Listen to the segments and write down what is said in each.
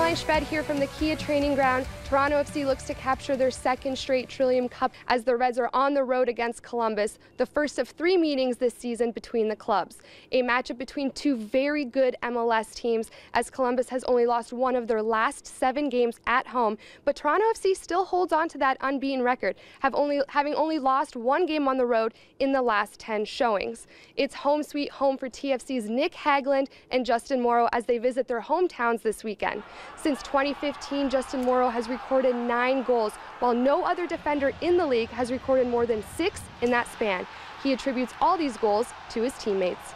Caroline Szwed here from the Kia training ground. Toronto FC looks to capture their second straight Trillium Cup as the Reds are on the road against Columbus, the first of 3 meetings this season between the clubs. A matchup between 2 very good MLS teams, as Columbus has only lost 1 of their last 7 games at home, but Toronto FC still holds on to that unbeaten record, having only lost 1 game on the road in the last 10 showings. It's home sweet home for TFC's Nick Hagglund and Justin Morrow as they visit their hometowns this weekend. Since 2015, Justin Morrow has recorded 9 goals, while no other defender in the league has recorded more than 6 in that span. He attributes all these goals to his teammates.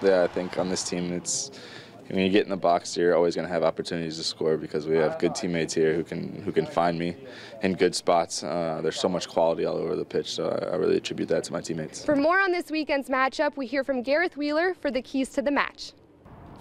Yeah, I think on this team, when you get in the box, you're always going to have opportunities to score because we have good teammates here who can find me in good spots. There's so much quality all over the pitch, so I really attribute that to my teammates. For more on this weekend's matchup, we hear from Gareth Wheeler for the keys to the match.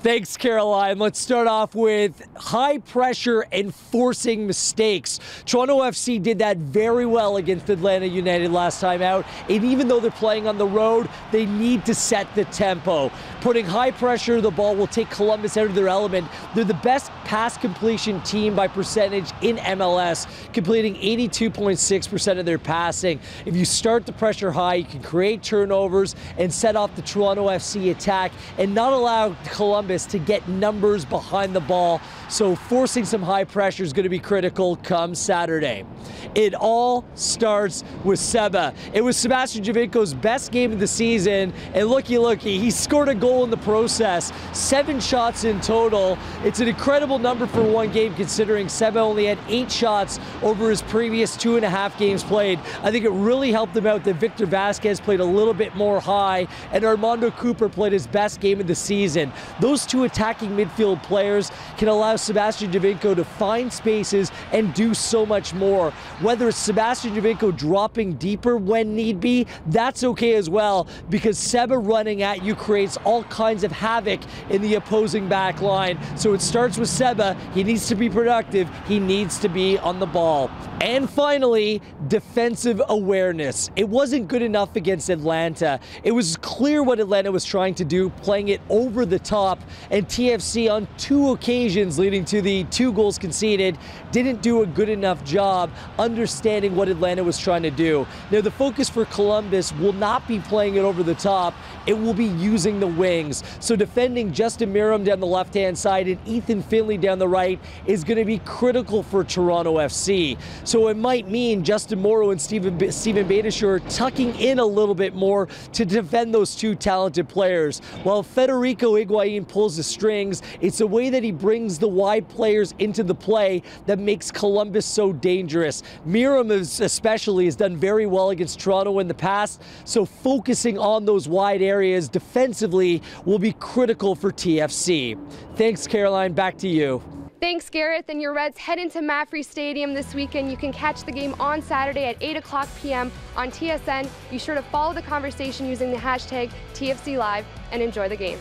Thanks, Caroline. Let's start off with high pressure and forcing mistakes. Toronto FC did that very well against Atlanta United last time out, and even though they're playing on the road, they need to set the tempo. Putting high pressure, the ball will take Columbus out of their element. They're the best pass completion team by percentage in MLS, completing 82.6% of their passing. If you start the pressure high, you can create turnovers and set off the Toronto FC attack and not allow Columbus to get numbers behind the ball. So forcing some high pressure is going to be critical come Saturday. It all starts with Seba. It was Sebastian Giovinco's best game of the season, and looky, he scored a goal in the process. 7 shots in total. It's an incredible number for one game considering Seba only had 8 shots over his previous 2.5 games played. I think it really helped him out that Victor Vasquez played a little bit more high and Armando Cooper played his best game of the season. Those 2 attacking midfield players can allow Sebastian Giovinco to find spaces and do so much more. Whether it's Sebastian Giovinco dropping deeper when need be, that's okay as well, because Seba running at you creates all kinds of havoc in the opposing back line. So it starts with Seba. He needs to be productive. He needs to be on the ball. And finally, defensive awareness. It wasn't good enough against Atlanta. It was clear what Atlanta was trying to do, playing it over the top, and TFC on 2 occasions leading to the 2 goals conceded didn't do a good enough job understanding what Atlanta was trying to do. Now the focus for Columbus will not be playing it over the top, it will be using the wings. So defending Justin Miram down the left-hand side and Ethan Finley down the right is going to be critical for Toronto FC. So it might mean Justin Morrow and Steven Beitashour tucking in a little bit more to defend those 2 talented players. While Federico Higuain pulls the strings, it's the way that he brings the wide players into the play that makes Columbus so dangerous. Miram especially has done very well against Toronto in the past, so focusing on those wide areas defensively will be critical for TFC. Thanks, Caroline. Back to you. Thanks, Gareth. And your Reds head into Maffrey Stadium this weekend. You can catch the game on Saturday at 8:00 p.m. on TSN. Be sure to follow the conversation using the hashtag TFC Live and enjoy the game.